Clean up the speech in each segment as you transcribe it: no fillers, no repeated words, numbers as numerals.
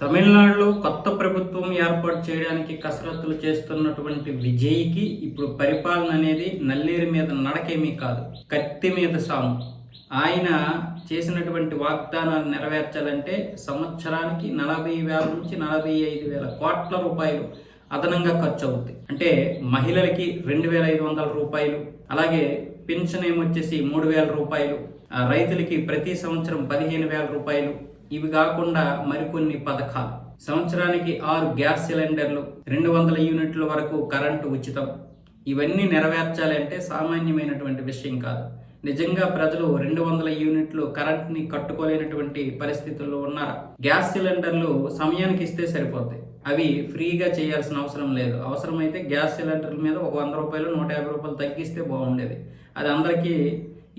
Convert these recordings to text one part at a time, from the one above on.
తమిళనాడులో కొత్త ప్రభుత్వం ఏర్పాటు చేయడానికి కసరత్తులు చేస్తున్నటువంటి విజయ్కి ఇప్పుడు పరిపాలన అనేది నల్లేరు మీద నడకేమీ కాదు, కత్తి మీద సాము. ఆయన చేసినటువంటి వాగ్దానాలు నెరవేర్చాలంటే సంవత్సరానికి 40,000 నుంచి 45,000 కోట్ల రూపాయలు అదనంగా ఖర్చు అవుతుంది. అంటే మహిళలకి 2,500 రూపాయలు, అలాగే పెన్షన్ ఏమొచ్చేసి 3,000 రూపాయలు, రైతులకి ప్రతి సంవత్సరం 15,000 రూపాయలు. ఇవి కాకుండా మరికొన్ని పథకాలు, సంవత్సరానికి 6 గ్యాస్ సిలిండర్లు, 200 యూనిట్ల వరకు కరెంటు ఉచితం. ఇవన్నీ నెరవేర్చాలి అంటే సామాన్యమైనటువంటి విషయం కాదు. నిజంగా ప్రజలు 200 యూనిట్లు కరెంట్ని కట్టుకోలేనటువంటి పరిస్థితుల్లో ఉన్నారు. గ్యాస్ సిలిండర్లు సమయానికి ఇస్తే సరిపోతాయి, అవి ఫ్రీగా చేయాల్సిన అవసరం లేదు. అవసరమైతే గ్యాస్ సిలిండర్ల మీద ఒక 100 రూపాయలు 150 రూపాయలు తగ్గిస్తే బాగుండేది, అది అందరికీ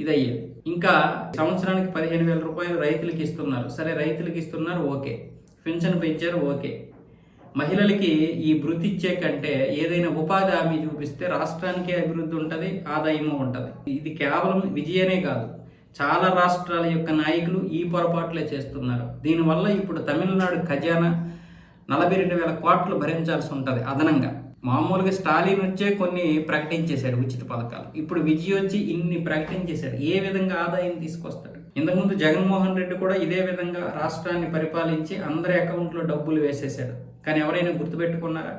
ఇదయ్యేది. ఇంకా సంవత్సరానికి 15,000 రూపాయలు రైతులకి ఇస్తున్నారు. సరే, రైతులకి ఇస్తున్నారు, ఓకే. పెన్షన్ పెంచారు, ఓకే. మహిళలకి ఈ వృత్తి ఇచ్చే కంటే ఏదైనా ఉపాధి హామీ చూపిస్తే రాష్ట్రానికి అభివృద్ధి ఉంటుంది, ఆదాయము ఉంటుంది. ఇది కేవలం విజయనే కాదు, చాలా రాష్ట్రాల యొక్క నాయకులు ఈ పొరపాట్లే చేస్తున్నారు. దీనివల్ల ఇప్పుడు తమిళనాడు ఖజానా 42,000 కోట్లు భరించాల్సి ఉంటుంది అదనంగా. మామూలుగా స్టాలిన్ వచ్చే కొన్ని ప్రకటించేశాడు ఉచిత పథకాలు, ఇప్పుడు విజయ్ వచ్చి ఇన్ని ప్రకటించేశాడు. ఏ విధంగా ఆదాయం తీసుకొస్తాడు? ఇంతకుముందు జగన్మోహన్ రెడ్డి కూడా ఇదే విధంగా రాష్ట్రాన్ని పరిపాలించి అందరి అకౌంట్లో డబ్బులు వేసేశాడు, కానీ ఎవరైనా గుర్తుపెట్టుకున్నారా?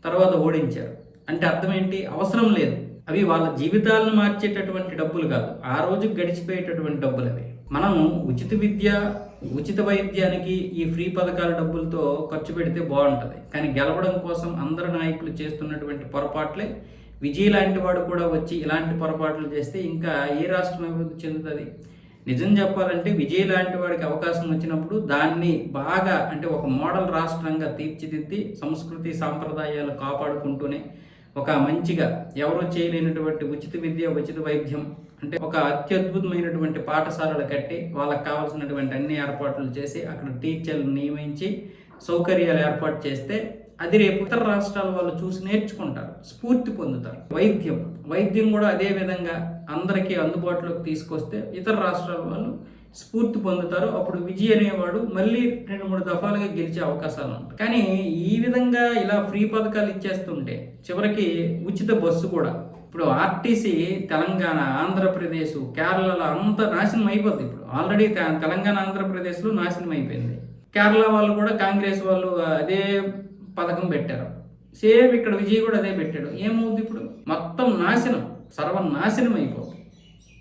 తర్వాత ఓడించారు. అంటే అర్థం ఏంటి? అవసరం లేదు, అవి వాళ్ళ జీవితాలను మార్చేటటువంటి డబ్బులు కాదు, ఆ రోజు గడిచిపోయేటటువంటి డబ్బులు అవి. మనం ఉచిత విద్య, ఉచిత వైద్యానికి ఈ ఫ్రీ పథకాల డబ్బులతో ఖర్చు పెడితే బాగుంటుంది. కానీ గెలవడం కోసం అందరు నాయకులు చేస్తున్నటువంటి పొరపాట్లే. విజయ్ లాంటి వాడు కూడా వచ్చి ఇలాంటి పొరపాట్లు చేస్తే ఇంకా ఏ రాష్ట్రం అభివృద్ధి చెందుతుంది? నిజం చెప్పాలంటే విజయ్ లాంటి వాడికి అవకాశం వచ్చినప్పుడు దాన్ని బాగా, అంటే ఒక మోడల్ రాష్ట్రంగా తీర్చిదిద్ది సంస్కృతి సాంప్రదాయాలు కాపాడుకుంటూనే ఒక మంచిగా ఎవరో చేయలేనటువంటి ఉచిత విద్య, ఉచిత వైద్యం, అంటే ఒక అత్యద్భుతమైనటువంటి పాఠశాలలు కట్టి వాళ్ళకి కావాల్సినటువంటి అన్ని ఏర్పాట్లు చేసి అక్కడ టీచర్లు నియమించి సౌకర్యాలు ఏర్పాటు చేస్తే అది రేపు ఇతర రాష్ట్రాల వాళ్ళు చూసి నేర్చుకుంటారు, స్ఫూర్తి పొందుతారు. వైద్యం కూడా అదే విధంగా అందరికీ అందుబాటులోకి తీసుకొస్తే ఇతర రాష్ట్రాల వాళ్ళు స్ఫూర్తి పొందుతారు. అప్పుడు విజయ్ అనేవాడు మళ్ళీ 2-3 దఫాలుగా గెలిచే అవకాశాలు ఉంటాయి. కానీ ఈ విధంగా ఇలా ఫ్రీ పథకాలు ఇచ్చేస్తుంటే చివరికి ఉచిత బస్సు కూడా, ఇప్పుడు ఆర్టీసీ తెలంగాణ, ఆంధ్రప్రదేశ్, కేరళలో అంత నాశనం అయిపోద్ది. ఇప్పుడు ఆల్రెడీ తెలంగాణ, ఆంధ్రప్రదేశ్లో నాశనం అయిపోయింది. కేరళ వాళ్ళు కూడా, కాంగ్రెస్ వాళ్ళు అదే పథకం పెట్టారు. సేమ్ ఇక్కడ విజయ్ కూడా అదే పెట్టాడు. ఏమవుద్ది? ఇప్పుడు మొత్తం నాశనం, సర్వనాశనం అయిపోతుంది.